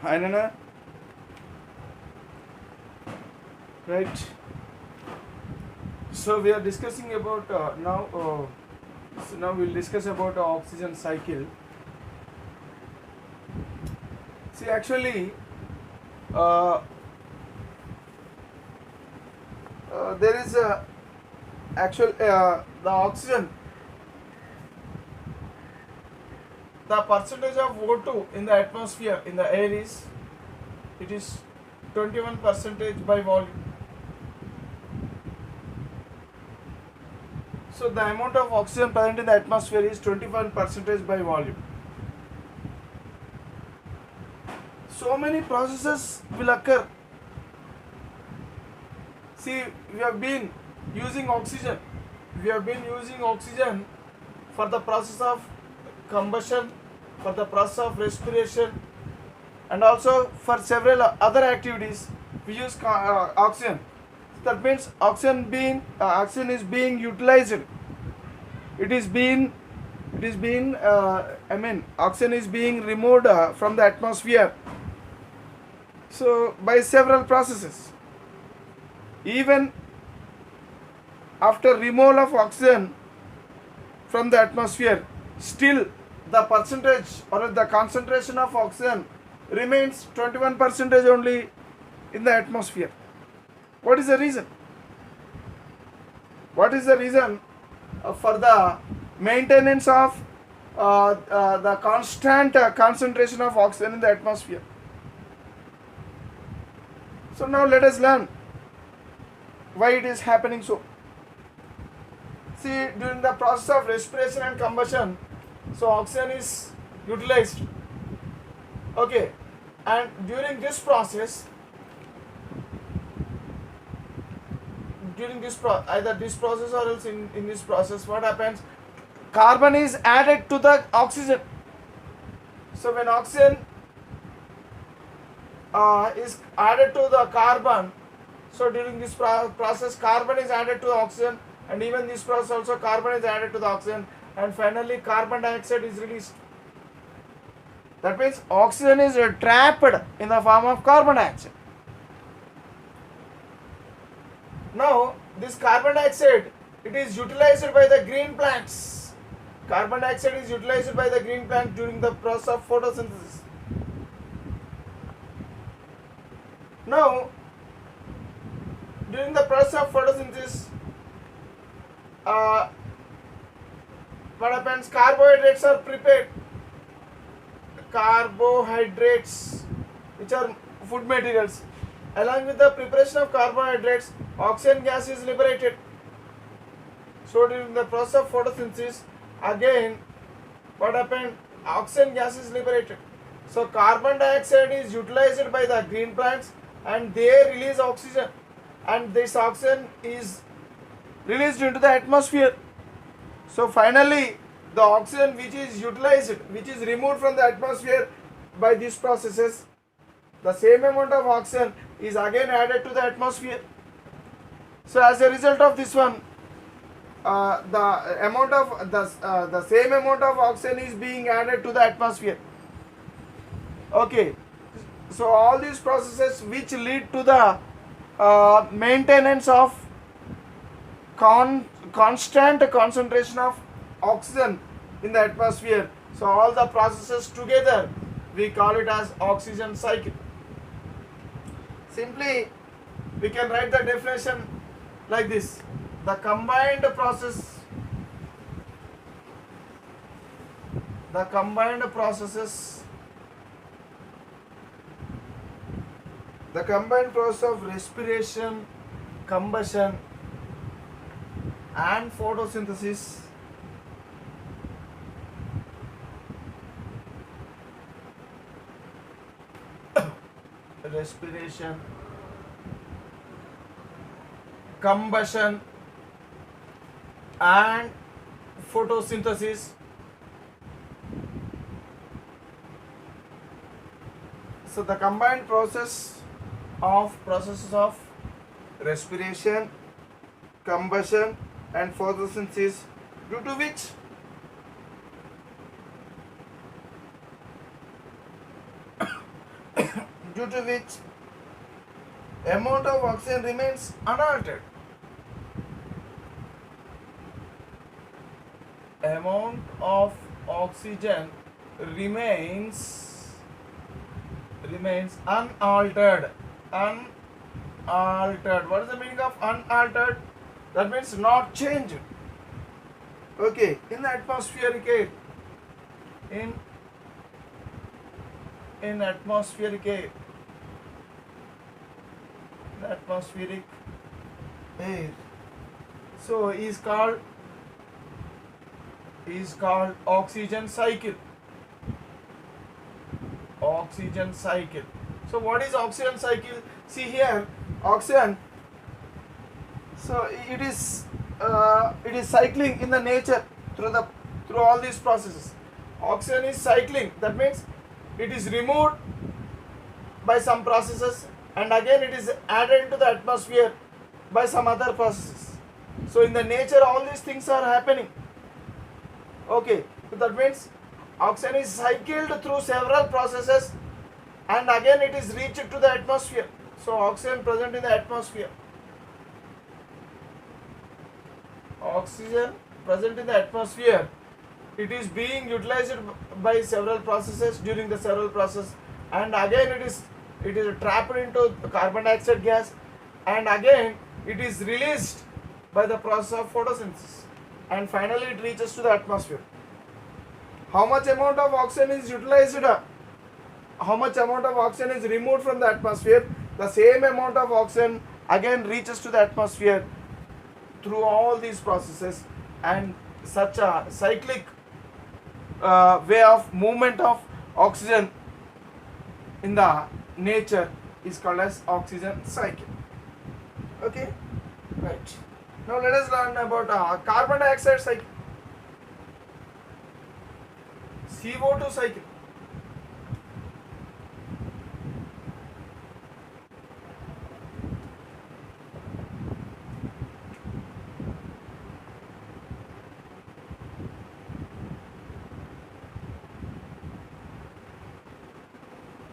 Ainana, right? So we are discussing about now. So now we'll discuss about oxygen cycle. See, actually, uh, there is a actual the oxygen, the percentage of O2 in the atmosphere in the air is, it is 21 percentage by volume. So the amount of oxygen present in the atmosphere is 21 percentage by volume. So many processes will occur. See, we have been using oxygen. We have been using oxygen for the process of combustion, for the process of respiration, and also for several other activities. We use oxygen. That means oxygen is being utilized. It is being oxygen is being removed from the atmosphere. So by several processes. Even after removal of oxygen from the atmosphere, still the percentage or the concentration of oxygen remains 21 percentage only in the atmosphere. What is the reason? What is the reason for the maintenance of the constant concentration of oxygen in the atmosphere? So now let us learn why it is happening so. See, during the process of respiration and combustion, so oxygen is utilized. Okay, and during this process, either this process or else in this process, what happens? Carbon is added to the oxygen. So when oxygen is added to the carbon, so during this process carbon is added to the oxygen, and even this process also carbon is added to the oxygen, and finally carbon dioxide is released. That means oxygen is trapped in the form of carbon dioxide. Now this carbon dioxide, it is utilized by the green plants. Carbon dioxide is utilized by the green plant during the process of photosynthesis. Now during the process of photosynthesis, what happens? Carbohydrates are prepared. Carbohydrates, which are food materials. Along with the preparation of carbohydrates, oxygen gas is liberated. So during the process of photosynthesis, again, what happened? Oxygen gas is liberated. So carbon dioxide is utilized by the green plants, and they release oxygen, and this oxygen is released into the atmosphere. So finally the oxygen which is utilized, which is removed from the atmosphere by these processes, the same amount of oxygen is again added to the atmosphere. So as a result of this one, the same amount of oxygen is being added to the atmosphere. Okay, so all these processes which lead to the maintenance of constant concentration of oxygen in the atmosphere. So all the processes together, we call it as oxygen cycle. Simply we can write the definition like this: the combined processes of respiration, combustion and photosynthesis respiration, combustion and photosynthesis. So the combined processes of respiration, combustion and photosynthesis, due to which due to which amount of oxygen remains unaltered. Amount of oxygen remains unaltered. Unaltered. What is the meaning of unaltered? That means not changed. Okay, in the atmospheric air, in atmospheric air, the atmospheric air, so is called oxygen cycle. Oxygen cycle. So what is oxygen cycle? See here, oxygen, so it is cycling in the nature through all these processes. Oxygen is cycling, that means it is removed by some processes and again it is added into the atmosphere by some other processes. So in the nature all these things are happening. Okay, so that means oxygen is cycled through several processes and again it is reached to the atmosphere. So oxygen present in the atmosphere. Oxygen present in the atmosphere, it is being utilized by several processes during the several process and again it is trapped into carbon dioxide gas and again it is released by the process of photosynthesis and finally it reaches to the atmosphere. How much amount of oxygen is utilized? How much amount of oxygen is removed from the atmosphere? The same amount of oxygen again reaches to the atmosphere through all these processes, and such a cyclic way of movement of oxygen in the nature is called as oxygen cycle. Okay, right. Now let us learn about carbon dioxide cycle, CO2 cycle.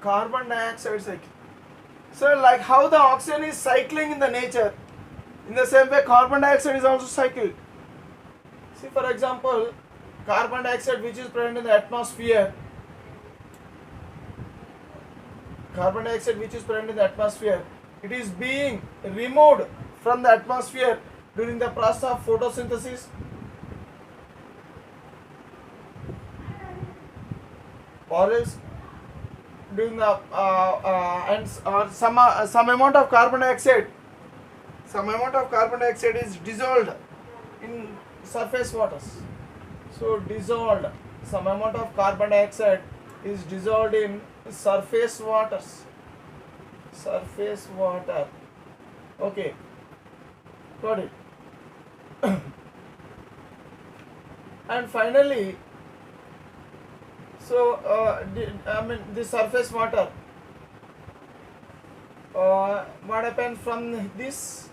Carbon dioxide cycle. So like how the oxygen is cycling in the nature, in the same way carbon dioxide is also cycled. See, for example, carbon dioxide which is present in the atmosphere, it is being removed from the atmosphere during the process of photosynthesis. Or else during the some amount of carbon dioxide is dissolved in surface waters. So dissolved, some amount of carbon dioxide is dissolved in surface waters. Surface water. Okay, got it. And finally, so the surface water, what happens from this?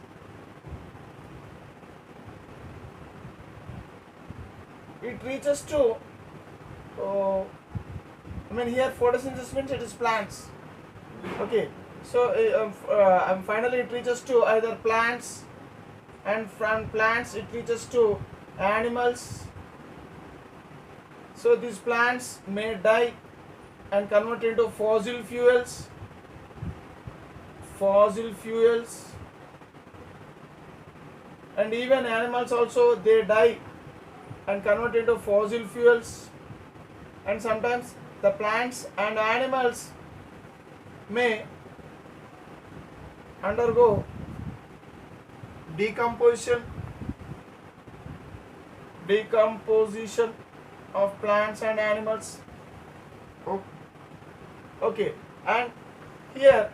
It reaches to, here photosynthesis means it is plants. Okay, so finally it reaches to either plants, and from plants it reaches to animals. So these plants may die and convert into fossil fuels, and even animals also, they die and convert into fossil fuels, and sometimes the plants and animals may undergo decomposition of plants and animals. Okay, and here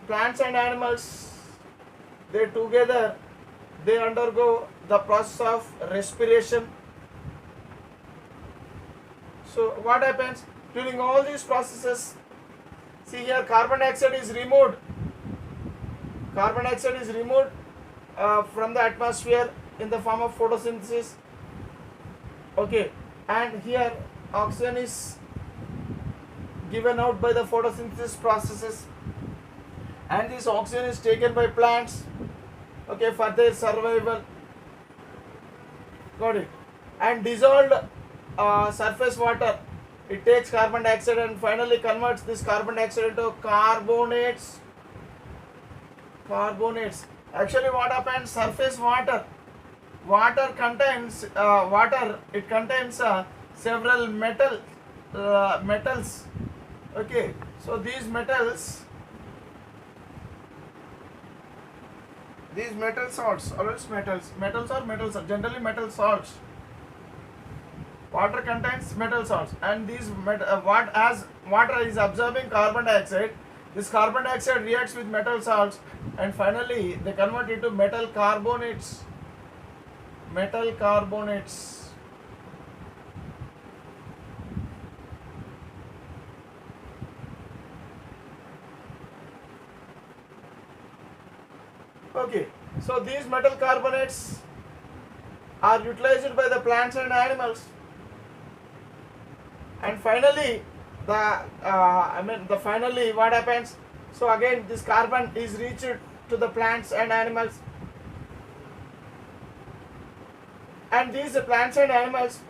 plants and animals, they together, they undergo the process of respiration. So what happens during all these processes? See here, carbon dioxide is removed from the atmosphere in the form of photosynthesis. Okay, and here oxygen is given out by the photosynthesis processes, and this oxygen is taken by plants, okay, for their survival. Got it? And dissolved surface water, it takes carbon dioxide and finally converts this carbon dioxide into carbonates. Actually, what happens? Surface water contains it contains several metals. Okay, so these metal salts or else metals, generally metal salts. Water contains metal salts, and these as water is absorbing carbon dioxide, this carbon dioxide reacts with metal salts and finally they convert into metal carbonates. Okay, so these metal carbonates are utilized by the plants and animals, and finally finally what happens? So again this carbon is reached to the plants and animals, and these plants and animals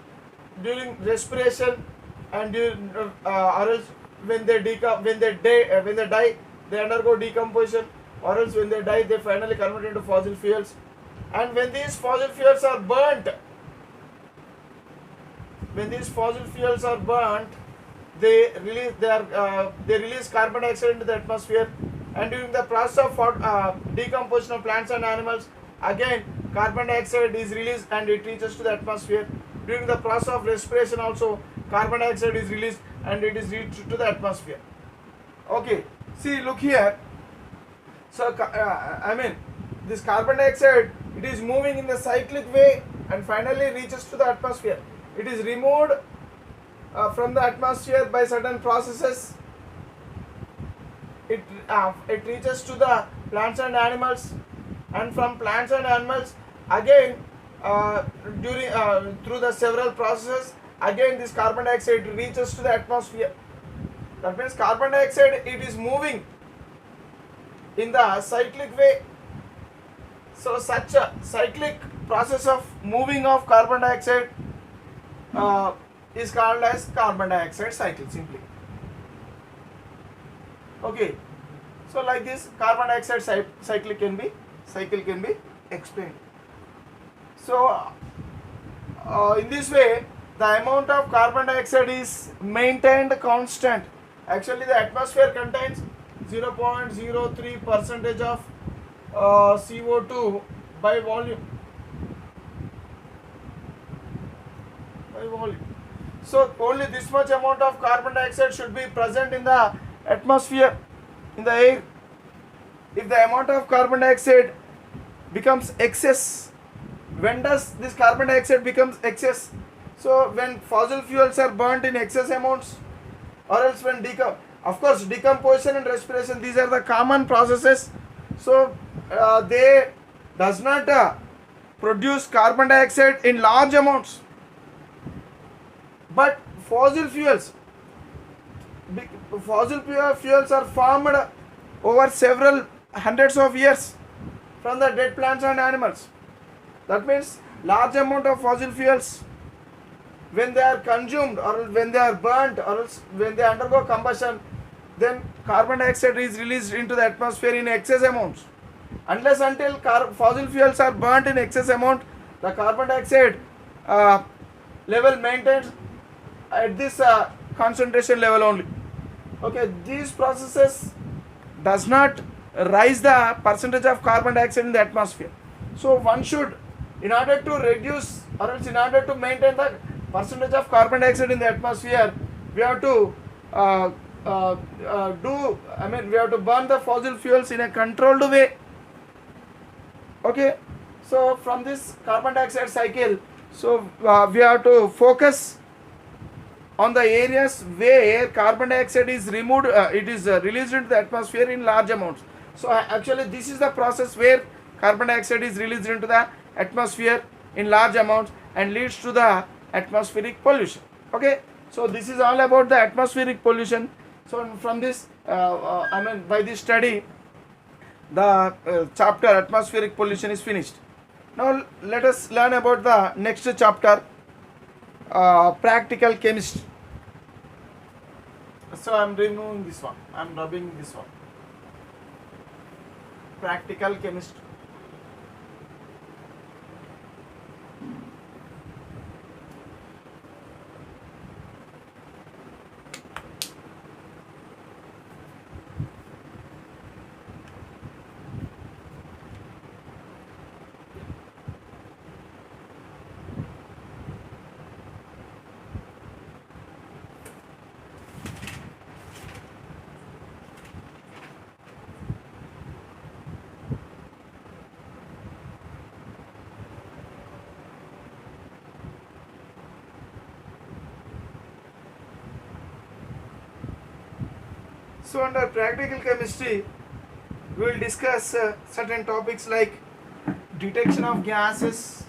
during respiration and during or else when they die they undergo decomposition, or else when they die they finally convert into fossil fuels. And when these fossil fuels are burnt, they release carbon dioxide into the atmosphere, and during the process of decomposition of plants and animals, again carbon dioxide is released and it reaches to the atmosphere. During the process of respiration also carbon dioxide is released and it is reached to the atmosphere. Okay, see, look here. So this carbon dioxide, it is moving in the cyclic way and finally reaches to the atmosphere. It is removed from the atmosphere by certain processes. It reaches to the plants and animals, and from plants and animals again through the several processes, again this carbon dioxide reaches to the atmosphere. That means carbon dioxide, it is moving in the cyclic way. So such a cyclic process of moving of carbon dioxide is called as carbon dioxide cycle simply. Okay, so like this carbon dioxide cycle can be explained. So in this way the amount of carbon dioxide is maintained constant. Actually the atmosphere contains 0.03% of CO2 by volume. So only this much amount of carbon dioxide should be present in the atmosphere, in the air. If the amount of carbon dioxide becomes excess, when does this carbon dioxide becomes excess? So when fossil fuels are burnt in excess amounts, or else when of course decomposition and respiration, these are the common processes. So they does not produce carbon dioxide in large amounts. But fossil fuels are formed over several hundreds of years from the dead plants and animals. That means large amount of fossil fuels, when they are consumed or when they are burnt or else when they undergo combustion, then carbon dioxide is released into the atmosphere in excess amounts. Unless until fossil fuels are burnt in excess amount, the carbon dioxide level maintains at this concentration level only. Okay, these processes does not rise the percentage of carbon dioxide in the atmosphere. So one should, in order to reduce or else in order to maintain the percentage of carbon dioxide in the atmosphere, we have to we have to burn the fossil fuels in a controlled way. Okay, so from this carbon dioxide cycle, so we have to focus on the areas where carbon dioxide is removed, it is released into the atmosphere in large amounts. So actually this is the process where carbon dioxide is released into the atmosphere in large amounts and leads to the atmospheric pollution. Okay, so this is all about the atmospheric pollution. So from this, I mean, by this study, the chapter atmospheric pollution is finished. Now let us learn about the next chapter, practical chemistry. So I am removing this one. I am rubbing this one. Practical chemistry. So under practical chemistry, we will discuss certain topics like detection of gases,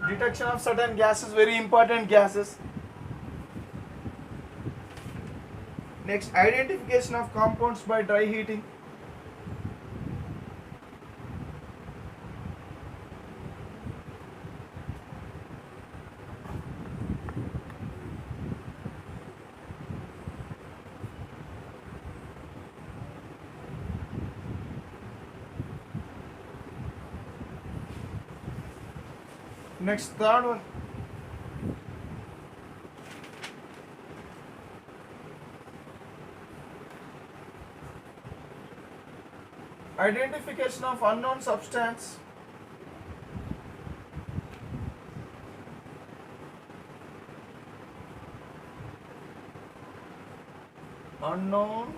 detection of certain gases, very important gases. Next, identification of compounds by dry heating. Next, third one, identification of unknown substance. Unknown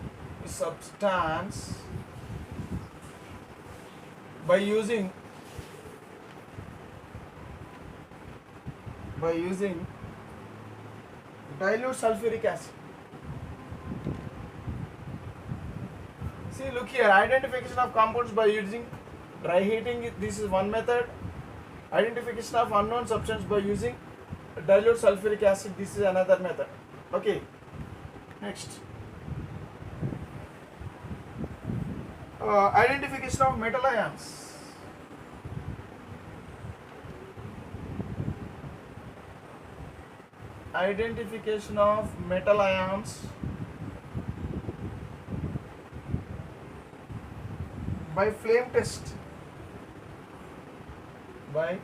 substance by using dilute sulfuric acid. See, look here, identification of compounds by using dry heating, this is one method. Identification of unknown substance by using dilute sulfuric acid, this is another method. Okay, next, identification of metal ions. Identification of metal ions by flame test. By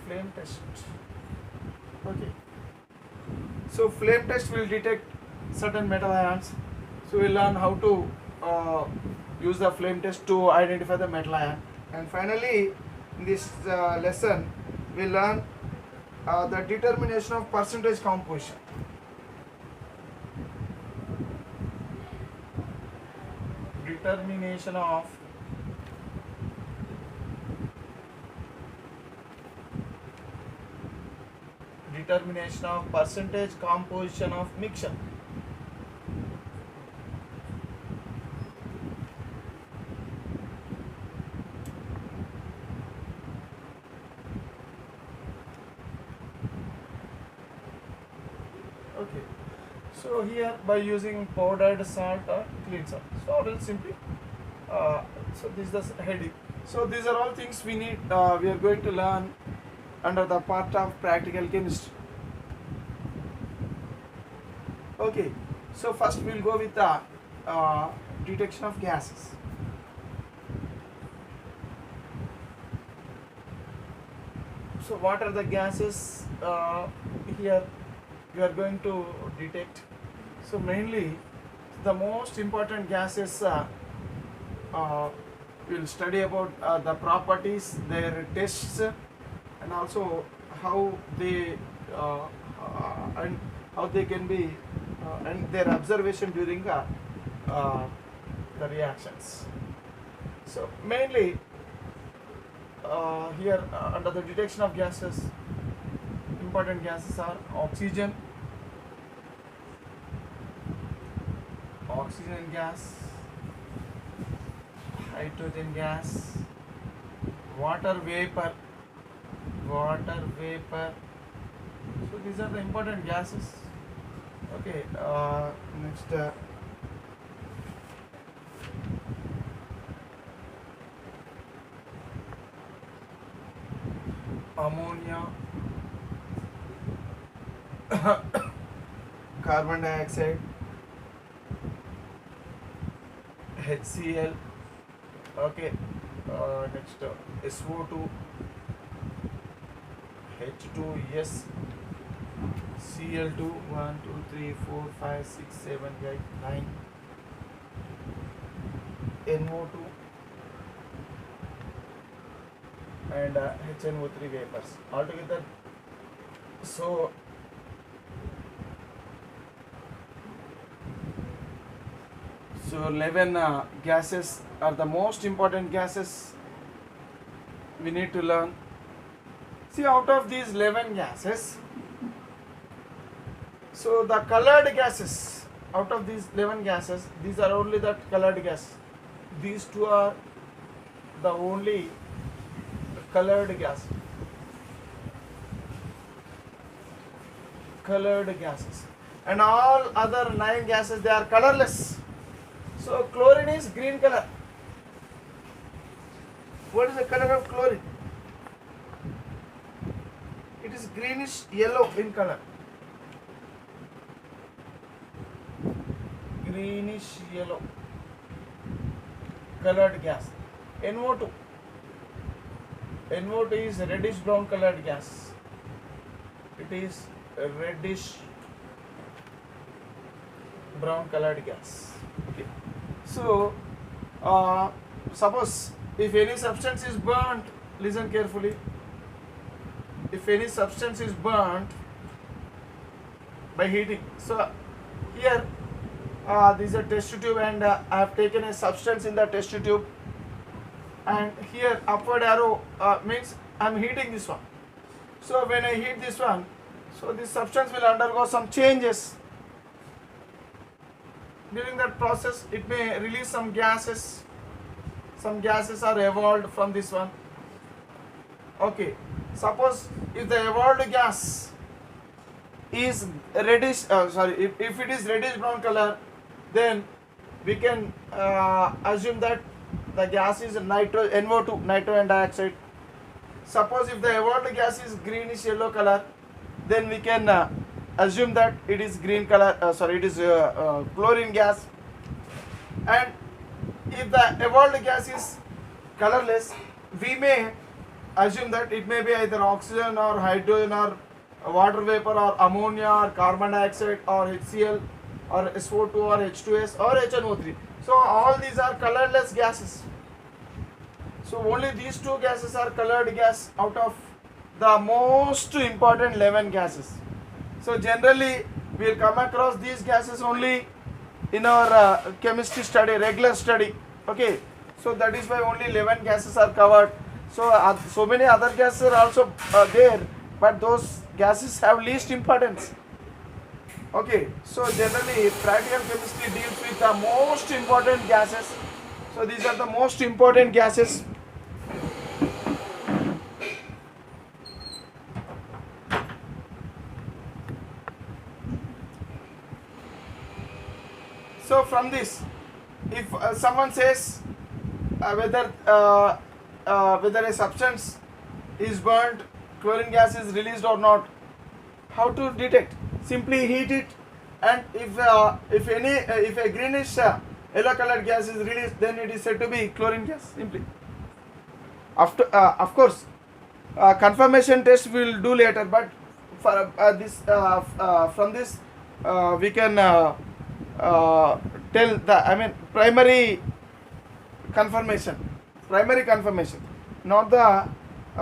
flame test. Okay. So flame test will detect certain metal ions. So we'll learn how to use the flame test to identify the metal ion. And finally, in this lesson, we'll learn the determination of percentage composition. Determination of percentage composition of mixture. Okay, so here by using powdered salt or clean salt. So I will simply, so this is the heading. So these are all things we need, we are going to learn under the part of practical chemistry. Okay, so first we will go with the detection of gases. So what are the gases here we are going to detect? So mainly the most important gases we will study about the properties, their tests, and also how they and how they can be and their observation during the reactions. So mainly here under the detection of gases, important gases are oxygen, oxygen gas, hydrogen gas, water vapor. So these are the important gases. Okay, next ammonia, carbon dioxide, HCl. Okay, next SO2, H2S, Cl2, 1, 2, 3, 4, 5, 6, 7, 8, 9, NO2 and HNO3 vapors altogether. So 11 gases are the most important gases we need to learn. See, out of these 11 gases, so the colored gases, out of these 11 gases, these are only the colored gas. These two are the only colored gas. Colored gases. And all other 9 gases, they are colorless. So chlorine is green color. What is the color of chlorine? It is greenish yellow in color. Greenish yellow colored gas. NO2. NO2 is reddish brown colored gas. It is a reddish brown colored gas. Okay. So, suppose if any substance is burnt, listen carefully. If any substance is burnt by heating, so here this is a test tube, and I have taken a substance in the test tube, and here upward arrow means I am heating this one. So when I heat this one, so this substance will undergo some changes. During that process, it may release some gases. Some gases are evolved from this one. Okay, suppose if the evolved gas is reddish, if it is reddish brown color, then we can assume that the gas is NO2, nitrogen dioxide. Suppose if the evolved gas is greenish yellow color, then we can assume that it is green color. It is chlorine gas. And if the evolved gas is colorless, we may assume that it may be either oxygen or hydrogen or water vapor or ammonia or carbon dioxide or HCl or SO2 or H2S or HNO3. So all these are colorless gases. So only these two gases are colored gas out of the most important 11 gases. So generally we will come across these gases only in our chemistry study, regular study. Okay, so that is why only 11 gases are covered. So so many other gases are also there, but those gases have least importance. Okay, so generally practical chemistry deals with the most important gases. So these are the most important gases. So from this, if someone says whether a substance is burnt, chlorine gas is released or not, how to detect? Simply heat it, and if a greenish yellow colored gas is released, then it is said to be chlorine gas. Simply. After of course, confirmation test we will do later, but for from this we can tell the primary confirmation, not the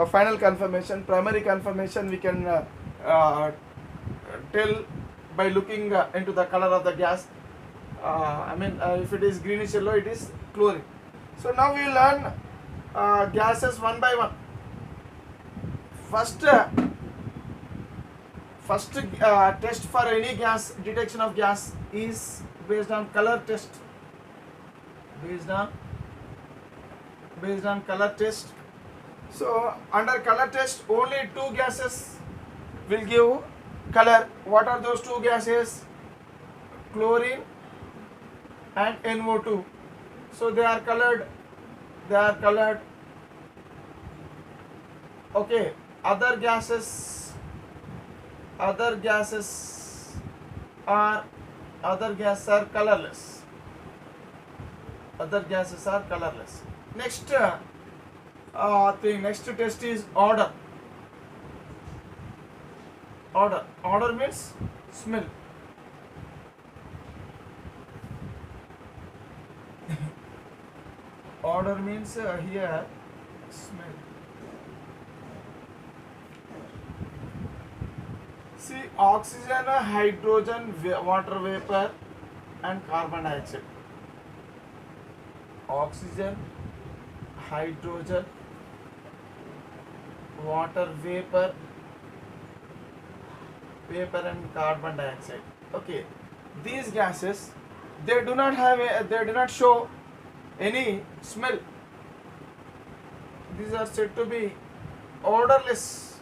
final confirmation. Primary confirmation we can tell by looking into the color of the gas. If it is greenish yellow, it is chlorine. So now we learn gases one by one. First test for any gas, detection of gas, is based on color test. Based on color test. So under color test, only two gases will give color. What are those two gases? Chlorine and NO2. So they are colored. Okay. Other gases are colorless. Next next test is odor. Odor means smell. Odor means here smell. See, oxygen, hydrogen, water vapor and carbon dioxide. Oxygen, hydrogen, water vapor and carbon dioxide. Okay, these gases, they do not show any smell. These are said to be odorless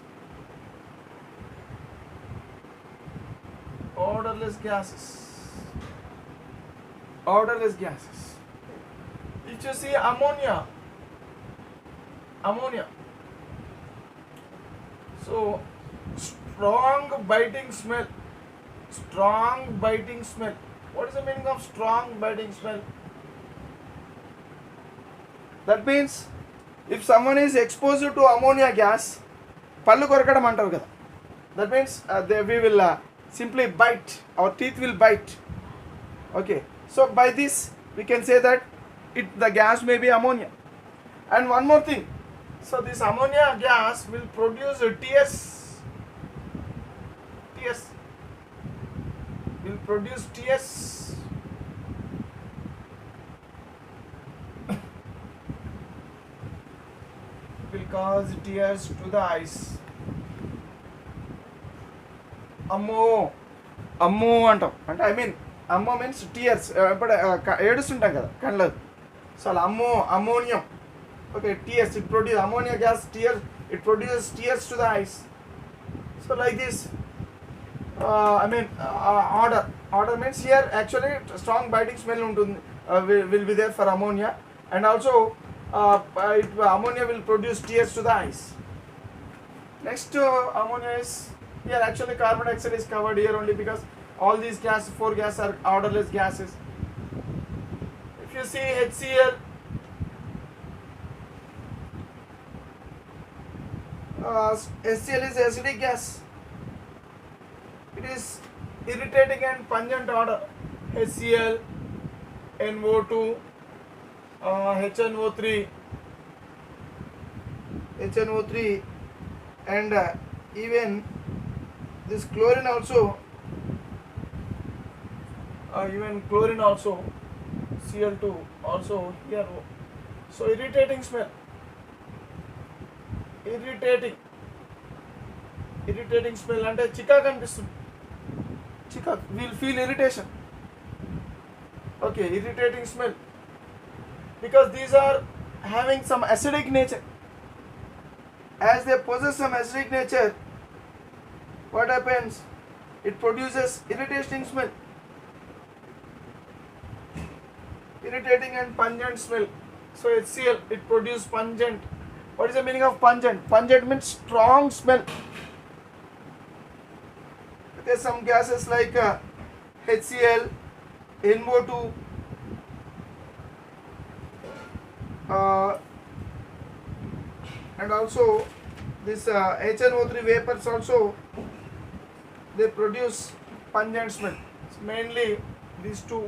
gases. If you see ammonia, so strong biting smell. What is the meaning of strong biting smell? That means if someone is exposed to ammonia gas, pallu korakadam antaru kada. That means we will simply bite, our teeth will bite. Okay, so by this we can say that the gas may be ammonia. And one more thing, so this ammonia gas will produce tears. Will cause tears to the eyes. అమ్మో అంటాం అంటే I mean అమ్మో means tears. ఇప్పుడు ఏడుస్తుంటాం కదా కళ్ళలో, so అలా ammonium. Okay, tears, it produce ammonia gas, tears, it produces tears to the eyes. So like this odour means here actually strong biting smell ఉంటుంది, will be there for ammonia, and also ammonia will produce tears to the eyes. Next ammonia is here, actually carbon dioxide is covered here only because all these four gases are odorless gases. If you see HCl, HCl is acidic gas. It is irritating and pungent odor. HCl, NO2, HNO3 and even this chlorine also, Cl2 also here. So irritating smell, irritating smell అంటే చికాకు అనిపిస్తుంది. We'll feel irritation. Okay, irritating smell, because these are having some acidic nature. As they possess some acidic nature, what happens? It produces irritating smell, irritating and pungent smell. So HCl, it produces pungent. What is the meaning of pungent? Pungent means strong smell. There are some gases like HCl, NO2, and also this HNO3 vapors also, they produce pungent smell. It's mainly these two,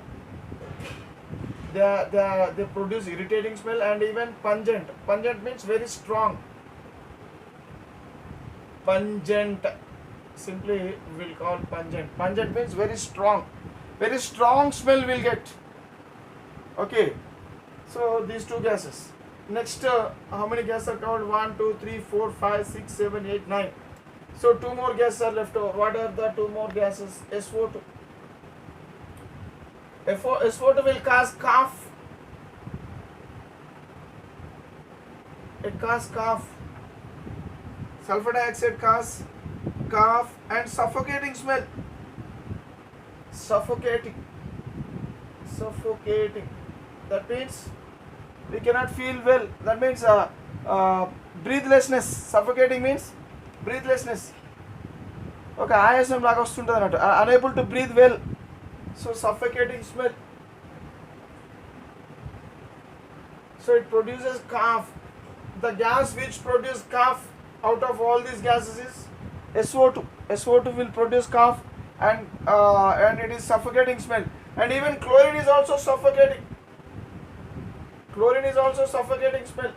they produce irritating smell and even pungent. Pungent means very strong. Pungent, simply we'll call pungent. Pungent means very strong smell we'll get. Okay, so these two gases. Next, how many gases are covered? 1, 2, 3, 4, 5, 6, 7, 8, 9. So 2 more gases are left over. What are the 2 more gases? SO2. SO2 will cause cough. It causes cough. Sulfur dioxide causes cough and suffocating smell. Suffocating. That means we cannot feel well. That means breathlessness. Suffocating means breathlessness. ఒక ఆయాసం లాగా వస్తుంటుంది అన్నట్టు, unable to breathe well. So suffocating smell. So it produces cough. The gas which produces cough out of all these gases is SO2. SO2 will produce cough and it is suffocating smell. And even chlorine is also suffocating. Chlorine is also suffocating smell.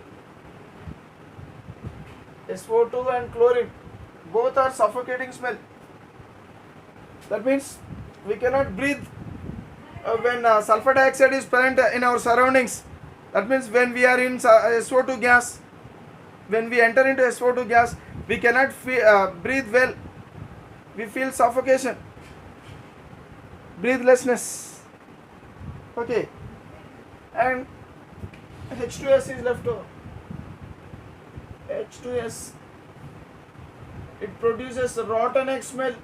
SO2 and chlorine both are suffocating smell. That means we cannot breathe when sulfur dioxide is present in our surroundings. That means when we are in SO2 gas, when we enter into SO2 gas, we cannot breathe well. We feel suffocation, breathlessness. Okay, and H2S is left over. H2S, it produces rotten egg smell.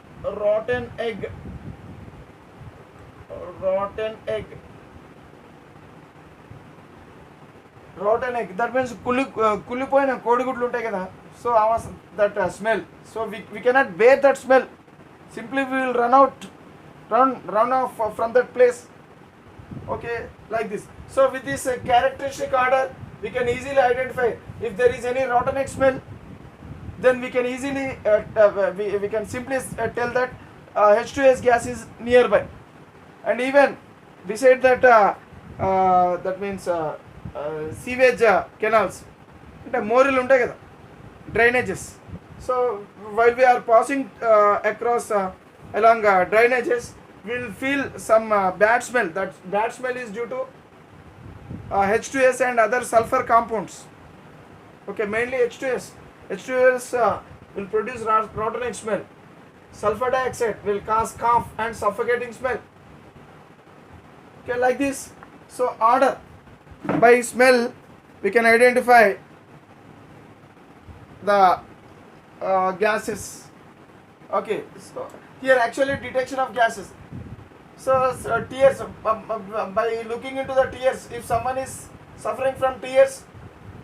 Rotten egg. That means కుళ్ళిపోయిన కోడిగుడ్లు ఉంటాయి కదా, so that smell. So we cannot bear that smell. Simply we will run off from that place. Okay, like this. So with this characteristic order, we can easily identify if there is any rotten egg smell. Then we can easily we can simply tell that H2S gas is nearby. And even beside that, that means sewage canals, అంటే మోరీలు ఉంటాయి కదా, drainages. So while we are passing across along drainages, we will feel some bad smell. That bad smell is due to H2S and other sulfur compounds. Okay, mainly H2S. H2S will produce rotten egg smell. Sulfur dioxide will cause cough and suffocating smell. Okay, like this. So order, by smell we can identify the gases. Okay, so here actually detection of gases. So tears, by looking into the tears, if someone is suffering from tears,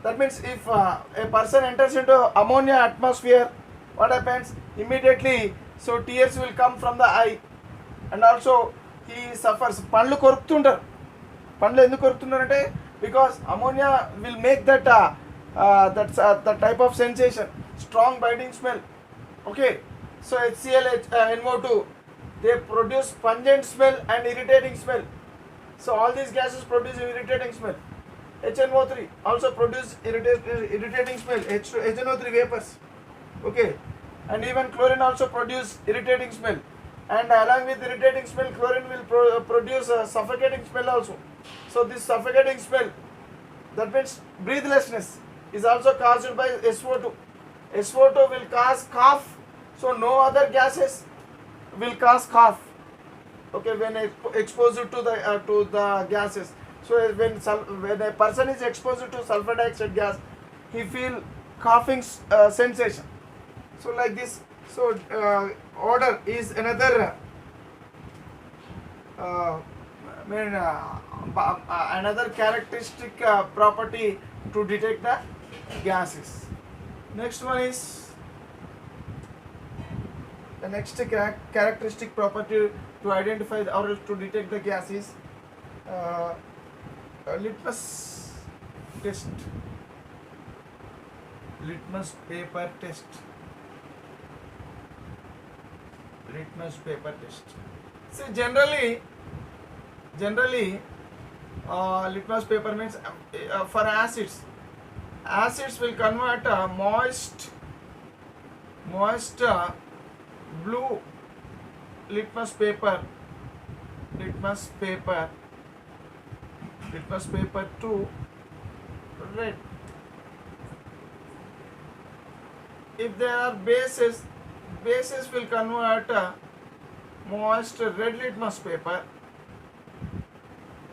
that means if a person enters into ammonia atmosphere, what happens immediately? So tears will come from the eye, and also he suffers. పండ్లు కొరుకుతుంటారు. పండ్లు ఎందుకు కొరుకుతుంటారంటే because ammonia will make that that type of sensation, strong biting smell. Okay, so HCl, NO2, they produce pungent smell and irritating smell. So all these gases produce irritating smell. HNO3 also produce irritating smell. HNO3 vapors. Okay, and even chlorine also produce irritating smell. And along with irritating smell, chlorine will produce suffocating smell also. So this suffocating smell, that means breathlessness, is also caused by SO2. SO2 will cause cough. So no other gases will cause cough. Okay, when exposed to the gases. So when a person is exposed to sulfur dioxide gas, he feel coughing sensation. So like this. So odor is another another characteristic property to detect the gases. Next one is the next characteristic property to identify or to detect the gas is litmus test. Litmus paper test. Litmus paper test. See, generally litmus paper means for acids will convert moist blue litmus paper to red. If there are bases will convert moist red litmus paper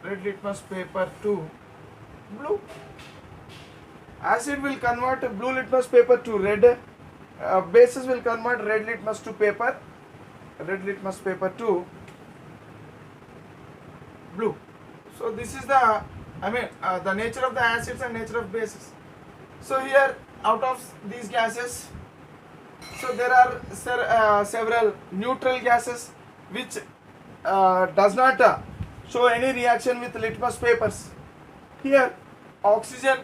red litmus paper to blue. Acid will convert blue litmus paper to red. Bases will convert red litmus to paper. Red litmus paper to blue. So this is the the nature of the acids and nature of bases. So here out of these gases, so there are several neutral gases which does not show any reaction with litmus papers. Here oxygen,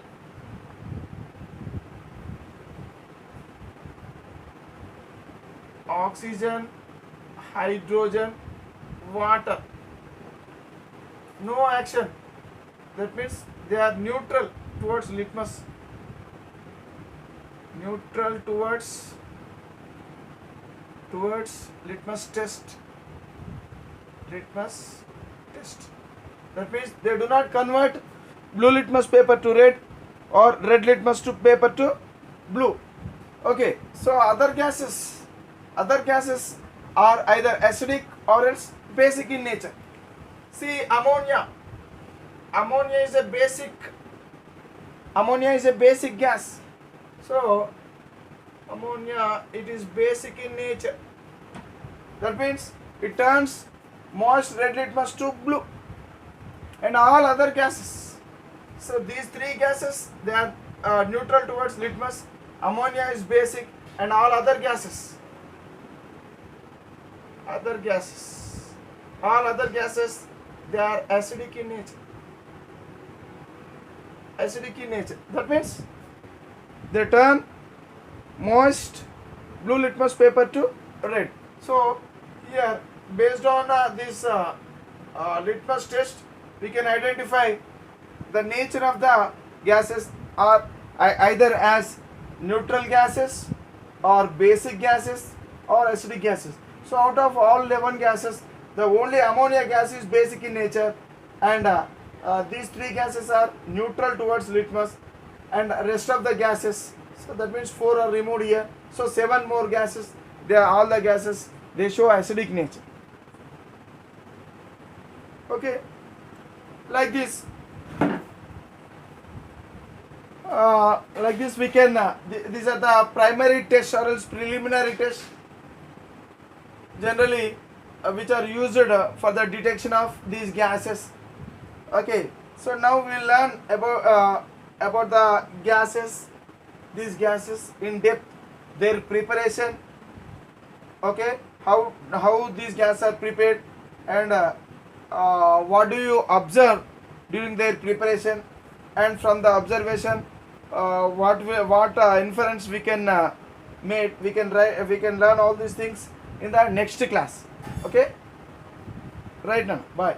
hydrogen, water, no action. That means they are neutral towards litmus, neutral towards litmus test. That means they do not convert blue litmus paper to red or red litmus to paper to blue. Okay, so other gases are either acidic or else basic in nature. See, ammonia is a basic gas. So ammonia, it is basic in nature. That means it turns moist red litmus to blue. And all other gases, so these three gases, they are neutral towards litmus. Ammonia is basic, and all other gases, all other gases, they are acidic in nature. That means they turn moist blue litmus paper to red. So here, based on this litmus test, we can identify the nature of the gases are either as neutral gases or basic gases or acidic gases. So out of all 11 gases, the only ammonia gas is basic in nature, and these three gases are neutral towards litmus, and rest of the gases, so that means 4 are removed here. So 7 more gases, all the gases, they show acidic nature. Okay, like this we can these are the primary tests or else preliminary tests generally which are used for the detection of these gases. Okay, so now we will learn about the gases, these gases in depth, their preparation. Okay, how these gases are prepared, and what do you observe during their preparation, and from the observation what inference we can make. We can learn all these things in the next class. Okay, right now, bye.